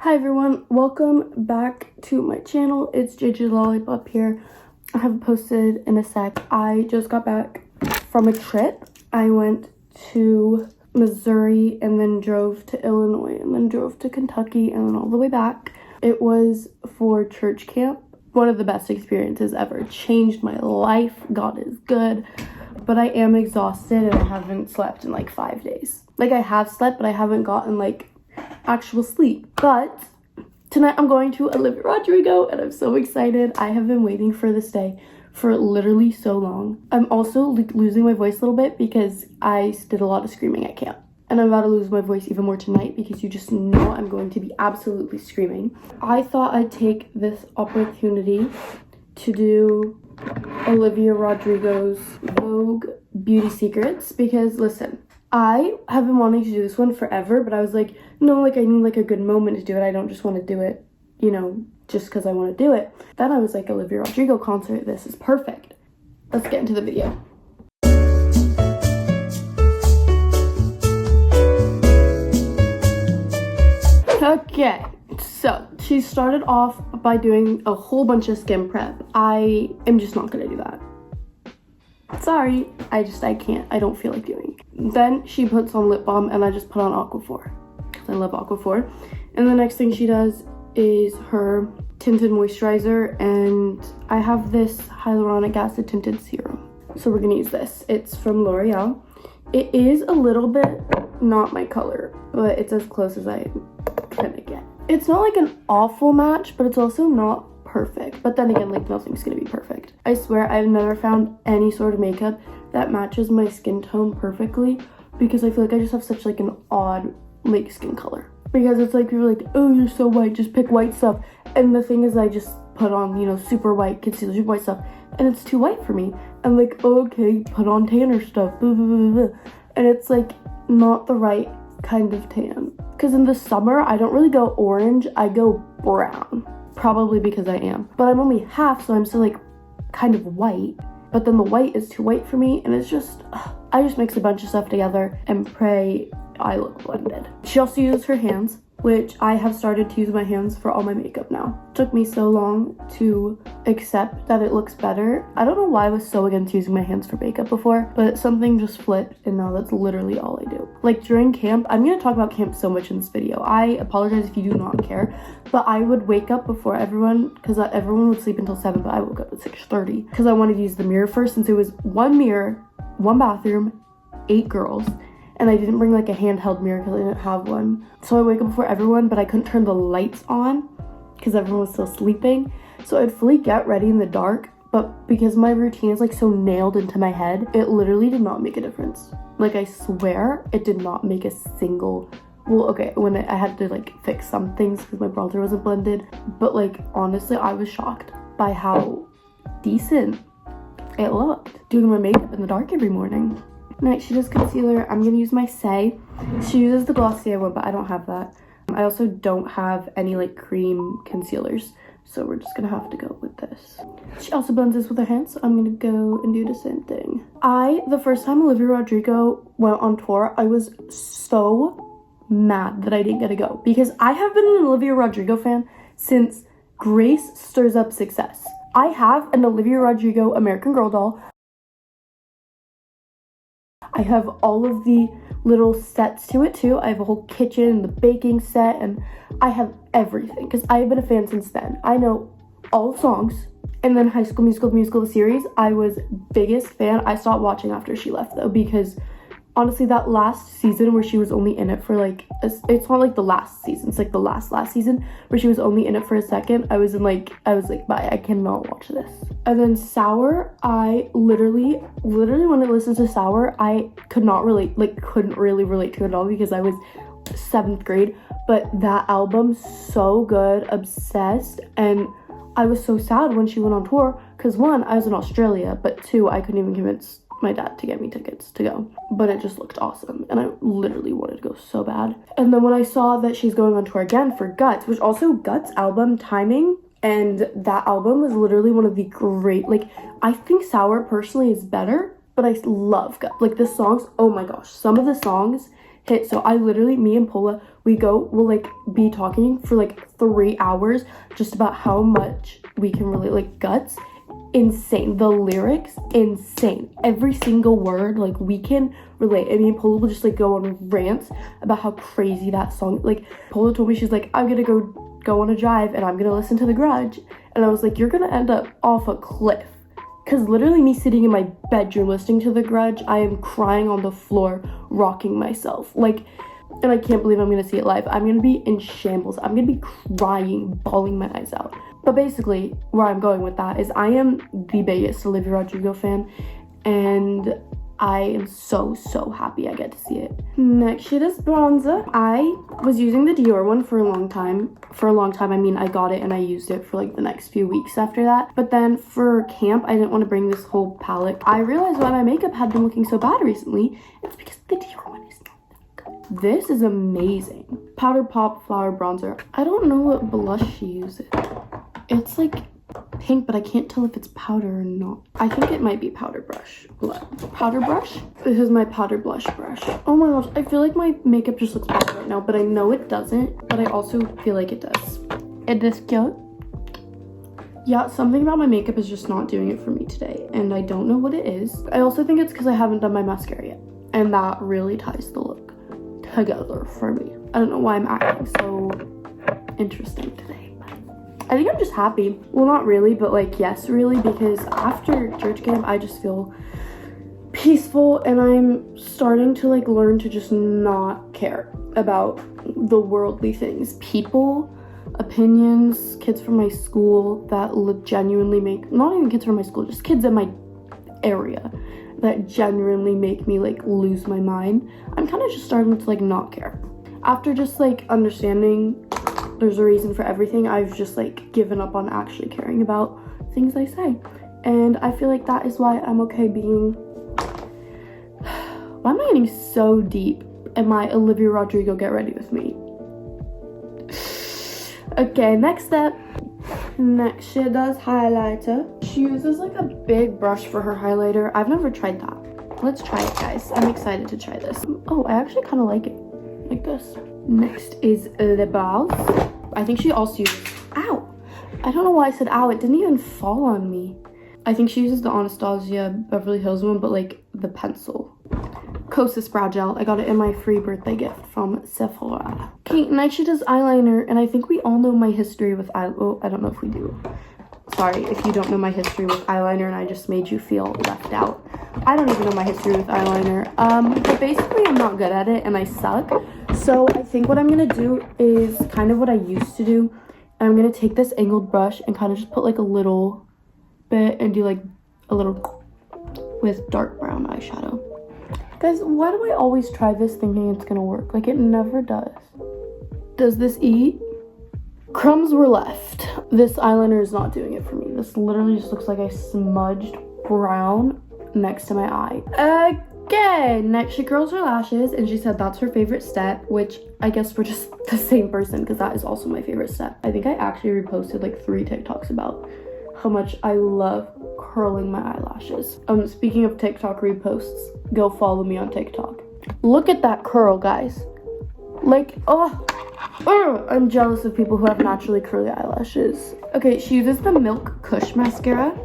Hi everyone, welcome back to my channel. It's JJ Lollipop here. I haven't posted in a sec. I just got back from a trip. I went to Missouri and then drove to Illinois and then drove to Kentucky and then all the way back. It was for church camp. One of the best experiences ever. Changed my life. God is good. But I am exhausted and I haven't slept in like 5 days. Like I have slept, but I haven't gotten like actual sleep. But tonight I'm going to Olivia Rodrigo and I'm so excited. I have been waiting for this day for literally so long. I'm also losing my voice a little bit because I did a lot of screaming at camp. And I'm about to lose my voice even more tonight because you just know I'm going to be absolutely screaming. I thought I'd take this opportunity to do Olivia Rodrigo's Vogue Beauty Secrets because listen, I have been wanting to do this one forever, but I was like, no, like I need like a good moment to do it. I don't just want to do it, you know, just because I want to do it. Then I was like, Olivia Rodrigo concert, this is perfect. Let's get into the video. Okay, so she started off by doing a whole bunch of skin prep. I am just not gonna do that. Sorry, I can't. I don't feel like doing it. Then she puts on lip balm and I just put on Aquaphor because I love Aquaphor. And the next thing she does is her tinted moisturizer, and I have this hyaluronic acid tinted serum. So we're gonna use this. It's from L'Oreal. It is a little bit not my color, but it's as close as I'm gonna get. It's not like an awful match, but it's also not perfect. But then again, like nothing's gonna be perfect. I swear I've never found any sort of makeup that matches my skin tone perfectly because I feel like I just have such like an odd like skin color. Because it's like, you're like, oh, you're so white, just pick white stuff. And the thing is, I just put on, you know, super white concealer, super white stuff, and it's too white for me. I'm like, oh, okay, put on tanner stuff, blah, blah, blah, blah. And it's like not the right kind of tan. Because in the summer, I don't really go orange, I go brown. Probably because I am. But I'm only half, so I'm still like kind of white. But then the white is too white for me, and it's just, I just mix a bunch of stuff together and pray I look blended. She also uses her hands, which I have started to use my hands for all my makeup now. It took me so long to accept that it looks better. I don't know why I was so against using my hands for makeup before, but something just flipped and now that's literally all I do. Like during camp, I'm gonna talk about camp so much in this video. I apologize if you do not care, but I would wake up before everyone because everyone would sleep until 7, but I woke up at 6:30 because I wanted to use the mirror first since it was one mirror, one bathroom, 8 girls. And I didn't bring like a handheld mirror because I didn't have one. So I wake up before everyone, but I couldn't turn the lights on because everyone was still sleeping. So I'd fully get ready in the dark, but because my routine is like so nailed into my head, it literally did not make a difference. Like I swear it did not make a single, well, okay, when I had to like fix some things because my bronzer wasn't blended. But like honestly, I was shocked by how decent it looked doing my makeup in the dark every morning. Next, she does concealer. I'm gonna use my Say. She uses the Glossier one, but I don't have that. I also don't have any like cream concealers, so we're just gonna have to go with this. She also blends this with her hands, so I'm gonna go and do the same thing. The first time Olivia Rodrigo went on tour, I was so mad that I didn't get to go because I have been an Olivia Rodrigo fan since Grace Stirs Up Success. I have an Olivia Rodrigo American Girl doll. I have all of the little sets to it too. I have a whole kitchen, the baking set, and I have everything because I have been a fan since then. I know all the songs. And then High School Musical, the series, I was biggest fan. I stopped watching after she left though because honestly that last season where she was only in it for like, it's not like the last season, it's like the last season where she was only in it for a second. I was like, bye, I cannot watch this. And then Sour, I literally when I listened to Sour, I couldn't really relate to it at all because I was 7th grade, but that album, so good, obsessed. And I was so sad when she went on tour because 1, I was in Australia, but 2, I couldn't even convince my dad to get me tickets to go, but it just looked awesome and I literally wanted to go so bad. And then when I saw that she's going on tour again for Guts, which also Guts album timing, and that album was literally one of the great, like I think Sour personally is better, but I love Guts. Like the songs, oh my gosh, some of the songs hit. So I literally, me and Paula, we'll like be talking for like 3 hours just about how much we can relate. Like Guts, insane. The lyrics, insane. Every single word, like we can relate. And me and Paula will just like go on rants about how crazy that song. Like Paula told me, she's like, I'm gonna go on a drive and I'm gonna listen to The Grudge. And I was like, you're gonna end up off a cliff. Because literally me sitting in my bedroom listening to The Grudge, I am crying on the floor, rocking myself. Like, and I can't believe I'm going to see it live. I'm going to be in shambles. I'm going to be crying, bawling my eyes out. But basically, where I'm going with that is I am the biggest Olivia Rodrigo fan. And I am so happy I get to see it. Next shade is bronzer. I was using the Dior one for a long time. I mean, I got it and I used it for like the next few weeks after that. But then for camp, I didn't want to bring this whole palette. I realized why my makeup had been looking so bad recently. It's because the Dior one is not that good. This is amazing. Powder Pop Flower Bronzer. I don't know what blush she uses. It's like pink, but I can't tell if it's powder or not. I think it might be powder brush. Powder brush? This is my powder blush brush. Oh my gosh, I feel like my makeup just looks bad right now, but I know it doesn't, but I also feel like it does. It is cute. Yeah, something about my makeup is just not doing it for me today, and I don't know what it is. I also think it's because I haven't done my mascara yet, and that really ties the look together for me. I don't know why I'm acting so interesting today. I think I'm just happy. Well, not really, but like, yes, really, because after church camp, I just feel peaceful and I'm starting to like learn to just not care about the worldly things. People, opinions, kids from my school that genuinely make, not even kids from my school, just kids in my area that genuinely make me like lose my mind. I'm kind of just starting to like not care. After just like understanding there's a reason for everything, I've just like given up on actually caring about things I say. And I feel like that is why I'm okay being, why am I getting so deep in my Olivia Rodrigo get ready with me? Okay, next step. Next, she does highlighter. She uses like a big brush for her highlighter. I've never tried that. Let's try it, guys. I'm excited to try this. Oh, I actually kind of like it. Like this. Next is lip balm. I think she also uses, ow, I don't know why I said ow, it didn't even fall on me. I think she uses the Anastasia Beverly Hills one, but like the pencil. Kosas Brow Gel. I got it in my free birthday gift from Sephora. Okay, next she does eyeliner, and I think we all know my history with oh, I don't know if we do. Sorry if you don't know my history with eyeliner and I just made you feel left out. I don't even know my history with eyeliner. But basically I'm not good at it and I suck. So I think what I'm gonna do is kind of what I used to do. I'm gonna take this angled brush and kind of just put like a little bit and do like a little with dark brown eyeshadow. Guys, why do I always try this thinking it's gonna work? Like, it never does. Does this eat? Crumbs were left. This eyeliner is not doing it for me. This literally just looks like I smudged brown next to my eye. Okay, next she curls her lashes, and she said that's her favorite step, which I guess we're just the same person because that is also my favorite step. I think I actually reposted like 3 TikToks about how much I love curling my eyelashes. Speaking of TikTok reposts, go follow me on TikTok. Look at that curl, guys. Like, oh, I'm jealous of people who have naturally curly eyelashes. Okay, she uses the Milk Kush mascara.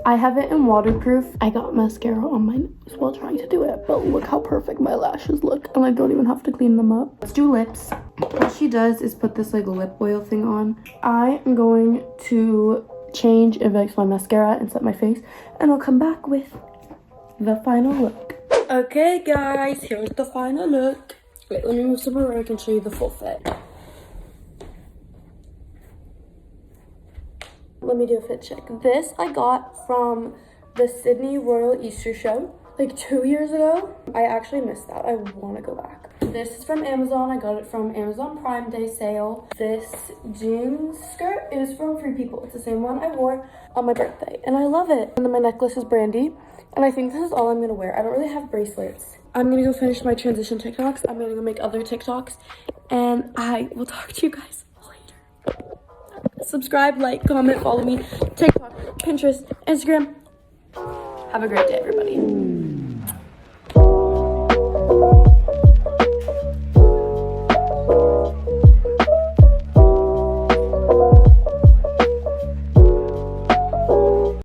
I have it in waterproof. I got mascara on my nose while trying to do it, but look how perfect my lashes look, and I don't even have to clean them up. Let's do lips. What she does is put this like lip oil thing on. I am going to change and fix my mascara and set my face, and I'll come back with the final look. Okay guys, here's the final look. Wait, let me move somewhere where I can show you the full fit. Let me do a fit check. This I got from the Sydney Royal Easter Show like 2 years ago. I actually missed that. I want to go back. This is from Amazon. I got it from Amazon Prime Day sale. This jeans skirt is from Free People. It's the same one I wore on my birthday, and I love it. And then my necklace is Brandy, and I think this is all I'm gonna wear. I don't really have bracelets. I'm gonna go finish my transition TikToks. I'm gonna go make other TikToks, and I will talk to you guys later. Subscribe, like, comment, follow me, TikTok, Pinterest, Instagram. Have a great day, everybody.